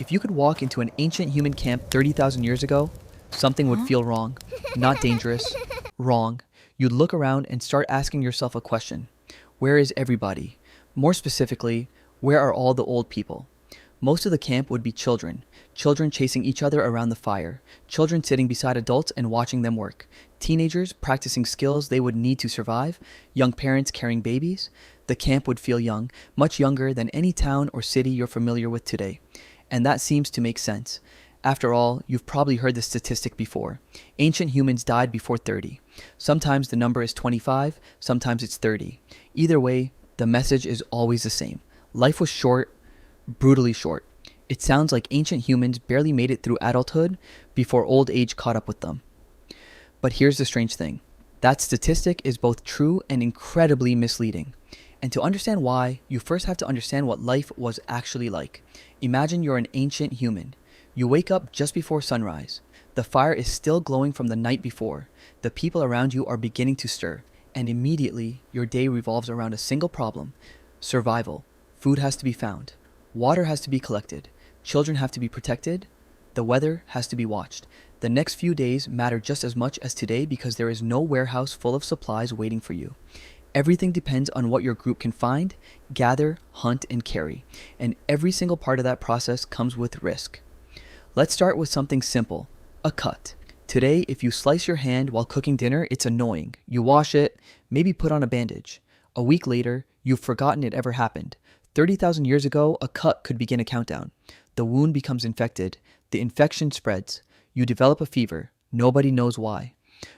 If you could walk into an ancient human camp 30,000 years ago, something would feel wrong. Not dangerous, wrong. You'd look around and start asking yourself a question. Where is everybody? More specifically, where are all the old people? Most of the camp would be children. Children chasing each other around the fire. Children sitting beside adults and watching them work. Teenagers practicing skills they would need to survive. Young parents carrying babies. The camp would feel young, much younger than any town or city you're familiar with today. And that seems to make sense. After all, you've probably heard this statistic before. Ancient humans died before 30. Sometimes the number is 25, sometimes it's 30. Either way, the message is always the same. Life was short, brutally short. It sounds like ancient humans barely made it through adulthood before old age caught up with them. But here's the strange thing. That statistic is both true and incredibly misleading. And to understand why, you first have to understand what life was actually like. Imagine you're an ancient human. You wake up just before sunrise. The fire is still glowing from the night before. The people around you are beginning to stir. And immediately, your day revolves around a single problem. Survival. Food has to be found. Water has to be collected. Children have to be protected. The weather has to be watched. The next few days matter just as much as today because there is no warehouse full of supplies waiting for you. Everything depends on what your group can find, gather, hunt, and carry. And every single part of that process comes with risk. Let's start with something simple, a cut. Today, if you slice your hand while cooking dinner, it's annoying. You wash it, maybe put on a bandage. A week later, you've forgotten it ever happened. 30,000 years ago, a cut could begin a countdown. The wound becomes infected. The infection spreads. You develop a fever. Nobody knows why.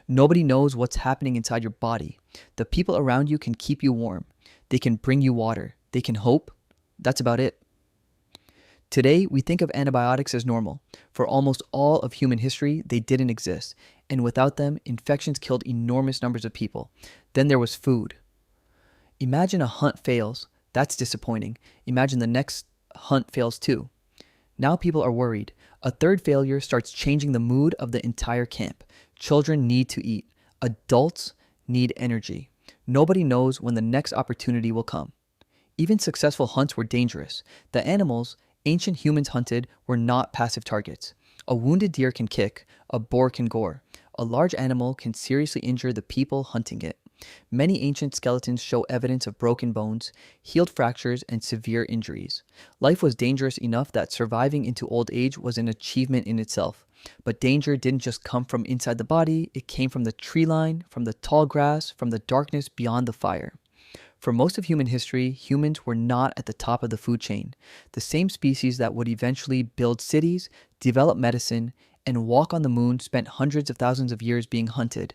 Nobody knows what's happening inside your body. The people around you can keep you warm. They can bring you water. They can hope. That's about it. Today, we think of antibiotics as normal. For almost all of human history, they didn't exist. And without them, infections killed enormous numbers of people. Then there was food. Imagine a hunt fails. That's disappointing. Imagine the next hunt fails too. Now people are worried. A third failure starts changing the mood of the entire camp. Children need to eat. Adults need energy. Nobody knows when the next opportunity will come. Even successful hunts were dangerous. The animals ancient humans hunted were not passive targets. A wounded deer can kick. A boar can gore. A large animal can seriously injure the people hunting it. Many ancient skeletons show evidence of broken bones, healed fractures, and severe injuries. Life was dangerous enough that surviving into old age was an achievement in itself. But danger didn't just come from inside the body, it came from the tree line, from the tall grass, from the darkness beyond the fire. For most of human history, humans were not at the top of the food chain. The same species that would eventually build cities, develop medicine, and walk on the moon spent hundreds of thousands of years being hunted.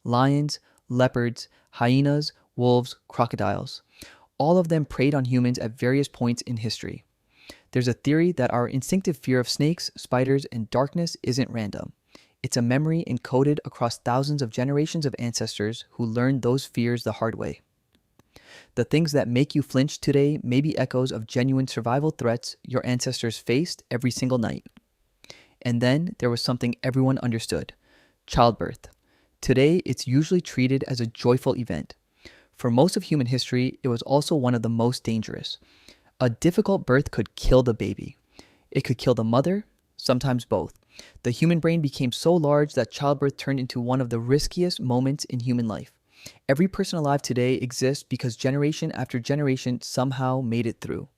Lions, leopards, hyenas, wolves, crocodiles. All of them preyed on humans at various points in history. There's a theory that our instinctive fear of snakes, spiders, and darkness isn't random. It's a memory encoded across thousands of generations of ancestors who learned those fears the hard way. The things that make you flinch today may be echoes of genuine survival threats your ancestors faced every single night. And then there was something everyone understood: childbirth. Today, it's usually treated as a joyful event. For most of human history, it was also one of the most dangerous. A difficult birth could kill the baby. It could kill the mother, sometimes both. The human brain became so large that childbirth turned into one of the riskiest moments in human life. Every person alive today exists because generation after generation somehow made it through.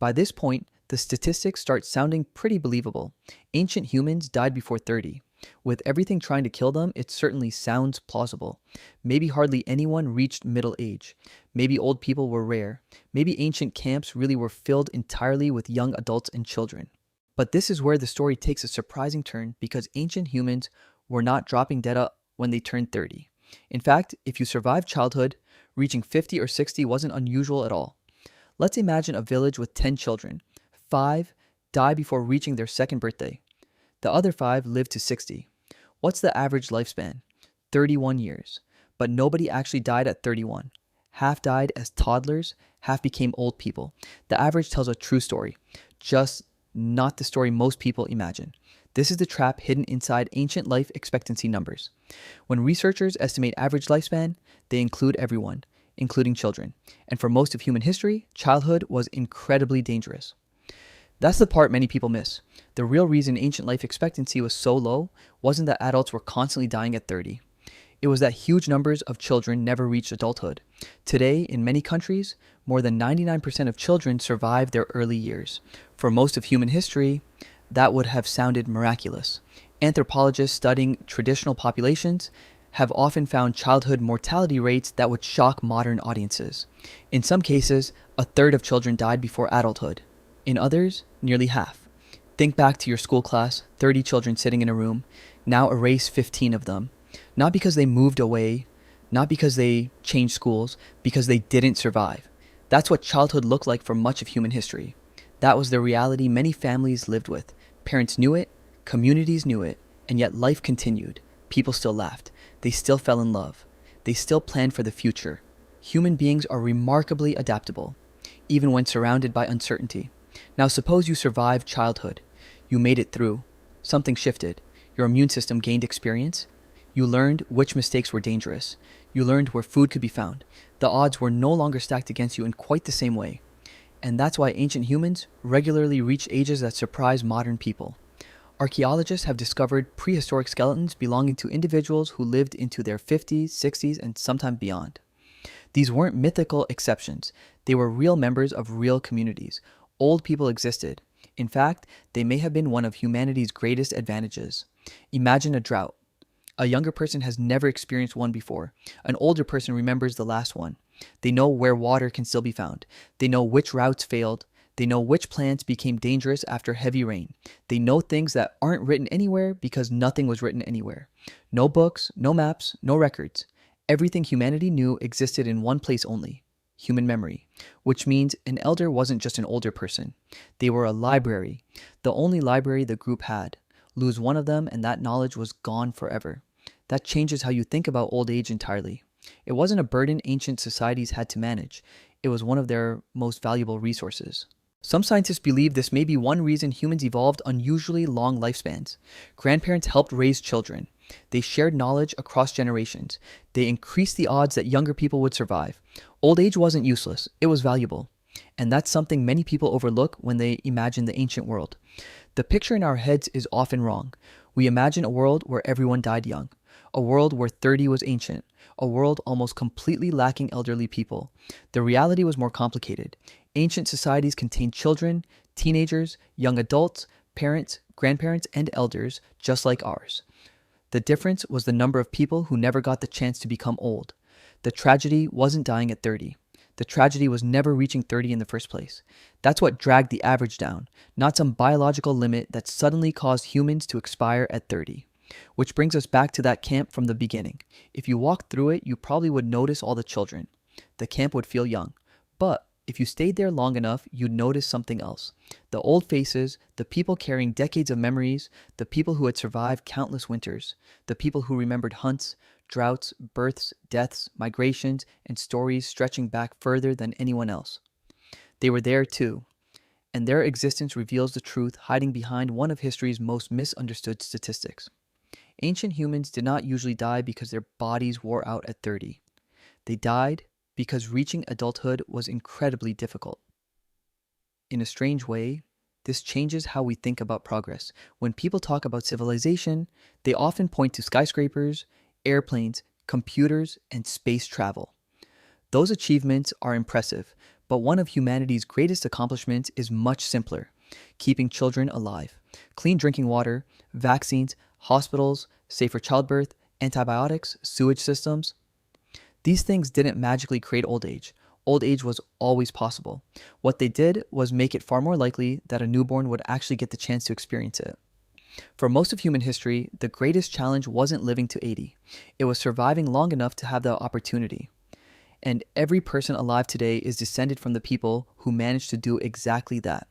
By this point, the statistics start sounding pretty believable. Ancient humans died before 30. With everything trying to kill them, it certainly sounds plausible. Maybe hardly anyone reached middle age. Maybe old people were rare. Maybe ancient camps really were filled entirely with young adults and children. But this is where the story takes a surprising turn because ancient humans were not dropping dead when they turned 30. In fact, if you survived childhood, reaching 50 or 60 wasn't unusual at all. Let's imagine a village with 10 children. 5 die before reaching their second birthday. The other 5 live to 60. What's the average lifespan? 31 years. But nobody actually died at 31. Half died as toddlers, half became old people. The average tells a true story, just not the story most people imagine. This is the trap hidden inside ancient life expectancy numbers. When researchers estimate average lifespan, they include everyone, including children. And for most of human history, childhood was incredibly dangerous. That's the part many people miss. The real reason ancient life expectancy was so low wasn't that adults were constantly dying at 30. It was that huge numbers of children never reached adulthood. Today, in many countries, more than 99% of children survive their early years. For most of human history, that would have sounded miraculous. Anthropologists studying traditional populations have often found childhood mortality rates that would shock modern audiences. In some cases, a third of children died before adulthood. In others, nearly half. Think back to your school class, 30 children sitting in a room. Now erase 15 of them. Not because they moved away, not because they changed schools, because they didn't survive. That's what childhood looked like for much of human history. That was the reality many families lived with. Parents knew it, communities knew it, and yet life continued. People still laughed. They still fell in love. They still planned for the future. Human beings are remarkably adaptable, even when surrounded by uncertainty. Now suppose you survived childhood. You made it through. Something shifted. Your immune system gained experience. You learned which mistakes were dangerous. You learned where food could be found. The odds were no longer stacked against you in quite the same way. And that's why ancient humans regularly reached ages that surprise modern people. Archaeologists have discovered prehistoric skeletons belonging to individuals who lived into their 50s, 60s, and sometimes beyond. These weren't mythical exceptions. They were real members of real communities. Old people existed. In fact, they may have been one of humanity's greatest advantages. Imagine a drought. A younger person has never experienced one before. An older person remembers the last one. They know where water can still be found. They know which routes failed. They know which plants became dangerous after heavy rain. They know things that aren't written anywhere because nothing was written anywhere. No books, no maps, no records. Everything humanity knew existed in one place only: human memory, which means an elder wasn't just an older person. They were a library, the only library the group had. Lose one of them and that knowledge was gone forever. That changes how you think about old age entirely. It wasn't a burden ancient societies had to manage. It was one of their most valuable resources. Some scientists believe this may be one reason humans evolved unusually long lifespans. Grandparents helped raise children. They shared knowledge across generations. They increased the odds that younger people would survive. Old age wasn't useless, it was valuable. And that's something many people overlook when they imagine the ancient world. The picture in our heads is often wrong. We imagine a world where everyone died young, a world where 30 was ancient, a world almost completely lacking elderly people. The reality was more complicated. Ancient societies contained children, teenagers, young adults, parents, grandparents, and elders, just like ours. The difference was the number of people who never got the chance to become old. The tragedy wasn't dying at 30. The tragedy was never reaching 30 in the first place. That's what dragged the average down, not some biological limit that suddenly caused humans to expire at 30. Which brings us back to that camp from the beginning. If you walked through it, you probably would notice all the children. The camp would feel young. But if you stayed there long enough, you'd notice something else. The old faces, the people carrying decades of memories, the people who had survived countless winters, the people who remembered hunts, droughts, births, deaths, migrations, and stories stretching back further than anyone else. They were there too, and their existence reveals the truth hiding behind one of history's most misunderstood statistics. Ancient humans did not usually die because their bodies wore out at 30. They died because reaching adulthood was incredibly difficult. In a strange way, this changes how we think about progress. When people talk about civilization, they often point to skyscrapers, airplanes, computers, and space travel. Those achievements are impressive, but one of humanity's greatest accomplishments is much simpler: keeping children alive. Clean drinking water, vaccines, hospitals, safer childbirth, antibiotics, sewage systems. These things didn't magically create old age. Old age was always possible. What they did was make it far more likely that a newborn would actually get the chance to experience it. For most of human history, the greatest challenge wasn't living to 80. It was surviving long enough to have the opportunity. And every person alive today is descended from the people who managed to do exactly that.